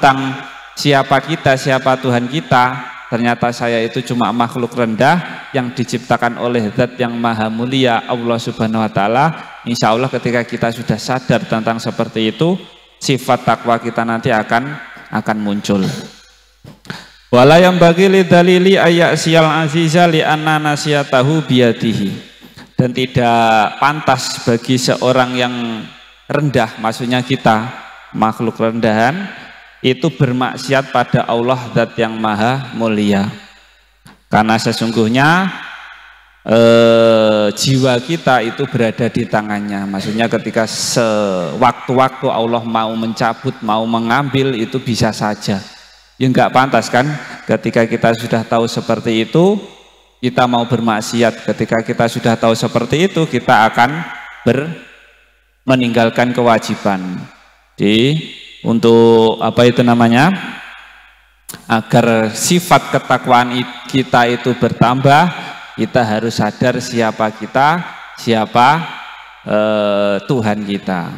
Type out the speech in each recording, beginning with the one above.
tentang siapa kita, siapa Tuhan kita, ternyata saya itu cuma makhluk rendah yang diciptakan oleh zat yang maha mulia, Allah Subhanahu wa Ta'ala. Insya Allah ketika kita sudah sadar tentang seperti itu, sifat takwa kita nanti akan muncul. Wala yang bagi lidalili ayaksiyal aziza li anna nasiyatahu biyadihi. Dan tidak pantas bagi seorang yang rendah, maksudnya kita makhluk rendahan, itu bermaksiat pada Allah zat yang maha mulia. Karena sesungguhnya jiwa kita itu berada di tangannya. Maksudnya ketika sewaktu-waktu Allah mau mencabut, mau mengambil, itu bisa saja. Ya enggak pantas kan ketika kita sudah tahu seperti itu, kita mau bermaksiat. Ketika kita sudah tahu seperti itu, kita akan meninggalkan kewajiban. Untuk apa itu namanya? Agar sifat ketakwaan kita itu bertambah, kita harus sadar siapa kita, siapa Tuhan kita.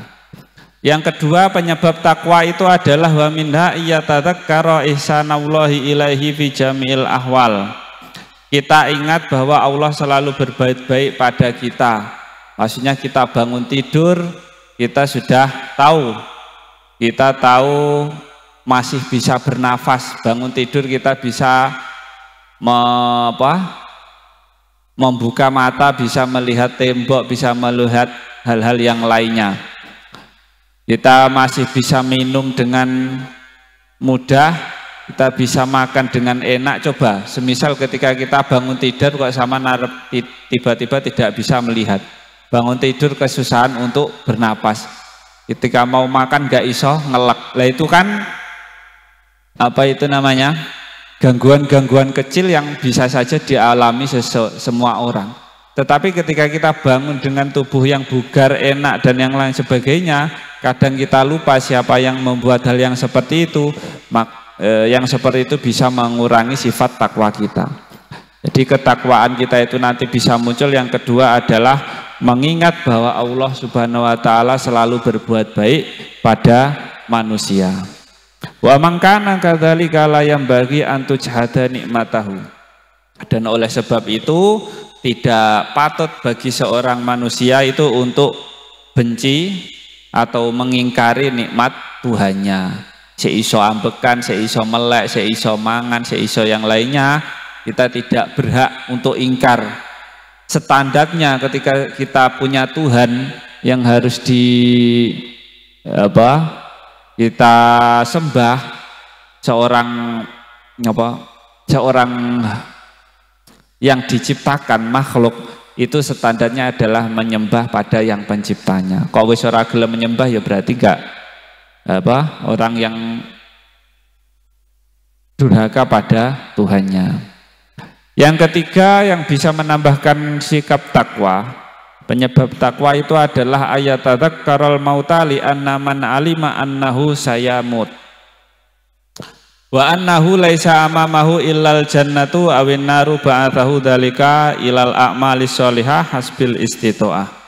Yang kedua, penyebab takwa itu adalah wa minha iyatadzakkara ihsanallahi ilaihi fi jami'il ahwal. Kita ingat bahwa Allah selalu berbuat baik pada kita. Maksudnya kita bangun tidur, kita sudah tahu, masih bisa bernafas. Bangun tidur kita bisa membuka mata, bisa melihat tembok, bisa melihat hal-hal yang lainnya. Kita masih bisa minum dengan mudah, kita bisa makan dengan enak. Coba semisal ketika kita bangun tidur kok sama tiba-tiba tidak bisa melihat, bangun tidur kesusahan untuk bernapas, ketika mau makan gak iso ngelek. Lah itu kan apa itu namanya, gangguan-gangguan kecil yang bisa saja dialami semua orang. Tetapi ketika kita bangun dengan tubuh yang bugar, enak dan yang lain sebagainya, kadang kita lupa siapa yang membuat hal yang seperti itu. Yang seperti itu bisa mengurangi sifat takwa kita. Jadi ketakwaan kita itu nanti bisa muncul. Yang kedua adalah mengingat bahwa Allah Subhanahu wa Ta'ala selalu berbuat baik pada manusia. Wa man kana kadzalika la yambaghi an tujhada nikmatahu. Dan oleh sebab itu tidak patut bagi seorang manusia itu untuk benci atau mengingkari nikmat Tuhannya. Seiso ambekan, seiso melek, seiso mangan, seiso yang lainnya, kita tidak berhak untuk ingkar. Standarnya ketika kita punya Tuhan yang harus kita sembah, seorang yang diciptakan makhluk, itu standarnya adalah menyembah pada yang penciptanya. Kok wis ora gelem menyembah ya berarti enggak orang yang durhaka pada Tuhannya. Yang ketiga yang bisa menambahkan sikap takwa, penyebab takwa itu adalah ayatadzakkaral mauta li anna man alima annahu sayamut wa annahu laisa amamahu illal jannatu awin naru ba'athahu dzalika ilal a'malis sholihah hasbil istitoah.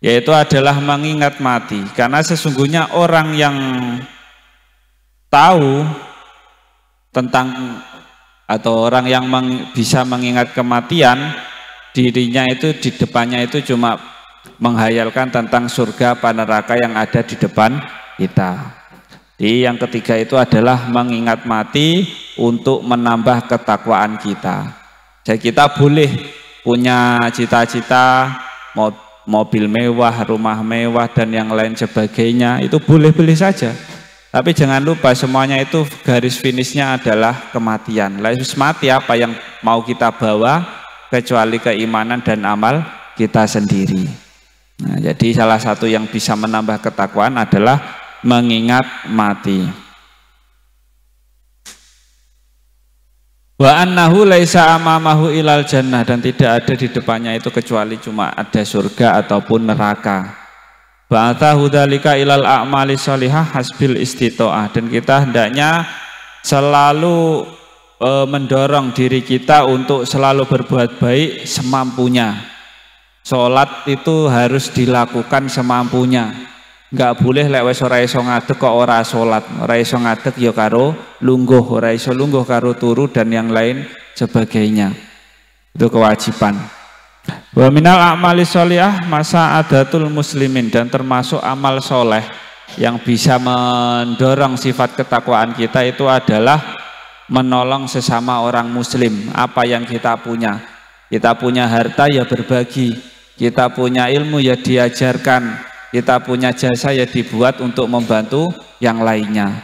Yaitu adalah mengingat mati. Karena sesungguhnya orang yang tahu tentang atau orang yang bisa mengingat kematian, dirinya itu di depannya itu cuma menghayalkan tentang surga apa neraka yang ada di depan kita. Jadi yang ketiga itu adalah mengingat mati untuk menambah ketakwaan kita. Jadi kita boleh punya cita-cita mobil mewah, rumah mewah dan yang lain sebagainya, itu boleh-boleh saja. Tapi jangan lupa semuanya itu garis finishnya adalah kematian. Lalu mati apa yang mau kita bawa kecuali keimanan dan amal kita sendiri. Nah, jadi salah satu yang bisa menambah ketakwaan adalah mengingat mati. Wa annahu laisa amamahu ilal jannah, dan tidak ada di depannya itu kecuali cuma ada surga ataupun neraka. Ba'athahu dzalika ilal a'mali sholihah hasbil istitoah, dan kita hendaknya selalu mendorong diri kita untuk selalu berbuat baik semampunya. Sholat itu harus dilakukan semampunya. Enggak boleh lek wis ora iso ngadeg kok ora salat, ora iso ngadeg ya karo lungguh, ora iso lungguh karo turu dan yang lain sebagainya. Itu kewajiban. Wa minal a'mali sholihah masa adatul muslimin, dan termasuk amal soleh yang bisa mendorong sifat ketakwaan kita itu adalah menolong sesama orang muslim. Apa yang kita punya harta ya berbagi, kita punya ilmu ya diajarkan, kita punya jasa ya dibuat untuk membantu yang lainnya.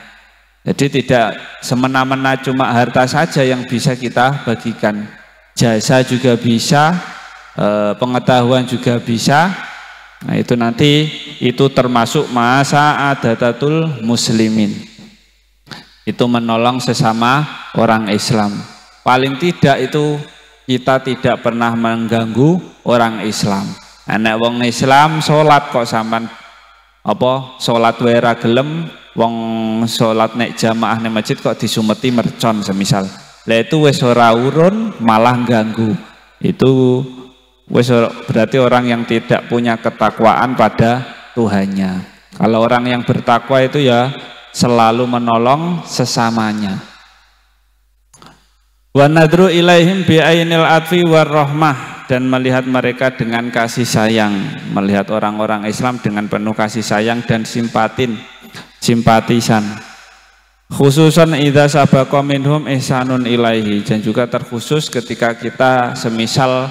Jadi tidak semena-mena cuma harta saja yang bisa kita bagikan, jasa juga bisa, pengetahuan juga bisa. Nah itu nanti itu termasuk masa adatul muslimin, itu menolong sesama orang Islam. Paling tidak itu kita tidak pernah mengganggu orang Islam. Anak wong Islam sholat kok sampan apa sholat wera gelem, wong sholat nek jamaah nek masjid kok disumeti mercon semisal. Lah itu wis ora urun malah ganggu. Itu wis berarti orang yang tidak punya ketakwaan pada Tuhannya. Kalau orang yang bertakwa itu ya selalu menolong sesamanya. Wa nadru ilaihim bi ainil atfi war rahmah, dan melihat mereka dengan kasih sayang, melihat orang-orang Islam dengan penuh kasih sayang dan simpatisan. Khususan idza sabaqa minhum ihsanun ilaihi, dan juga terkhusus ketika kita semisal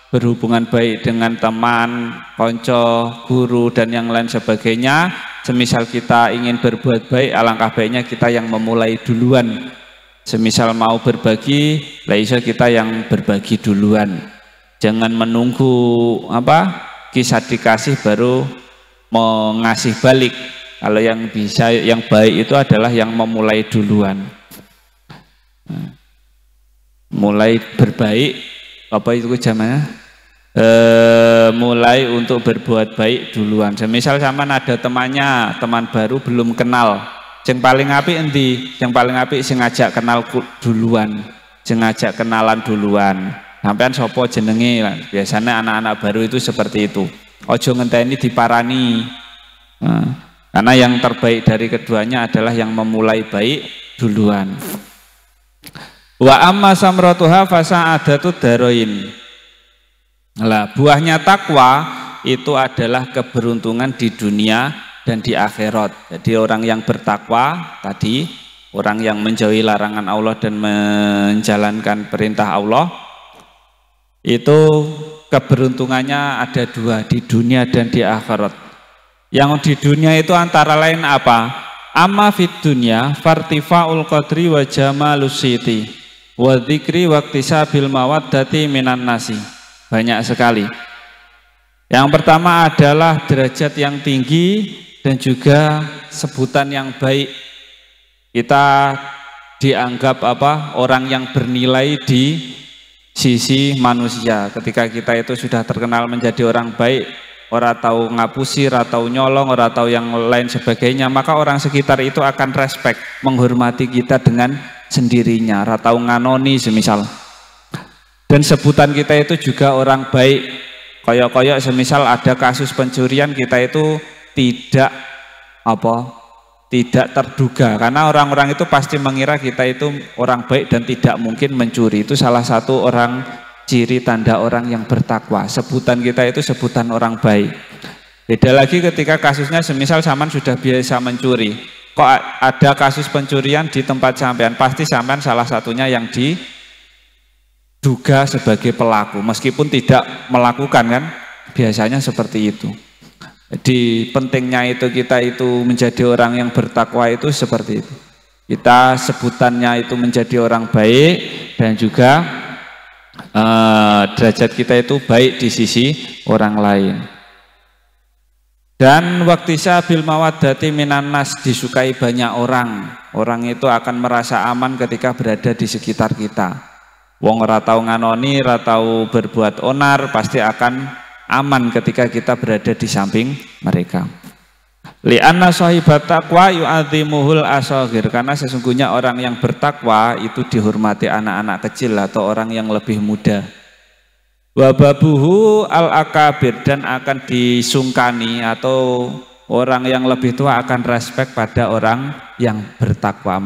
berhubungan baik dengan teman, konco, guru dan yang lain sebagainya. Semisal kita ingin berbuat baik, alangkah baiknya kita yang memulai duluan. Semisal mau berbagi, lah iso kita yang berbagi duluan. Jangan menunggu kisah dikasih baru mau ngasih balik. Kalau yang bisa, yang baik itu adalah yang memulai duluan. Mulai berbaik, apa itu zamannya? Mulai untuk berbuat baik duluan. Semisal sampean ada teman baru belum kenal. Yang paling apik endi? Yang paling apik sing ngajak kenal duluan, sing ngajak kenalan duluan. Sampean sapa jenenge? Biasanya anak-anak baru itu seperti itu. Ojo ngenteni diparani. Karena yang terbaik dari keduanya adalah yang memulai baik duluan. Wa amma samratuha fasa'adatud darain. Lah buahnya takwa itu adalah keberuntungan di dunia dan di akhirat. Jadi orang yang bertakwa tadi, orang yang menjauhi larangan Allah dan menjalankan perintah Allah, itu keberuntungannya ada dua, di dunia dan di akhirat. Yang di dunia itu antara lain apa? Amma fid dunya fartifaul qadri wa jamalus siti wa dzikri wa iktisabil mawaddati minan nasi. Banyak sekali. Yang pertama adalah derajat yang tinggi dan juga sebutan yang baik. Kita dianggap orang yang bernilai di sisi manusia. Ketika kita itu sudah terkenal menjadi orang baik, ora tahu ngapusi, ora tahu nyolong, ora tahu yang lain sebagainya, maka orang sekitar itu akan respect, menghormati kita dengan sendirinya, ora tahu nganoni semisal. Dan sebutan kita itu juga orang baik. Koyok-koyok semisal ada kasus pencurian, kita itu tidak terduga, karena orang-orang itu pasti mengira kita itu orang baik dan tidak mungkin mencuri. Itu salah satu orang ciri tanda orang yang bertakwa. Sebutan kita itu sebutan orang baik. Beda lagi ketika kasusnya semisal sampean sudah biasa mencuri, kok ada kasus pencurian di tempat sampean, pasti sampean salah satunya yang diduga sebagai pelaku, meskipun tidak melakukan kan, biasanya seperti itu. Jadi pentingnya itu kita itu menjadi orang yang bertakwa itu seperti itu. Kita sebutannya itu menjadi orang baik dan juga derajat kita itu baik di sisi orang lain. Dan waktisa bil mawaddati minan nas, disukai banyak orang. Orang itu akan merasa aman ketika berada di sekitar kita. Wong ora tau nganoni, ora tau berbuat onar, pasti akan aman ketika kita berada di samping mereka. Li'anna sahibat taqwa yu'adzimuhul asagir, karena sesungguhnya orang yang bertakwa itu dihormati anak-anak kecil atau orang yang lebih muda. Wababuhu al-akabir, dan akan disungkani atau orang yang lebih tua akan respek pada orang yang bertakwa.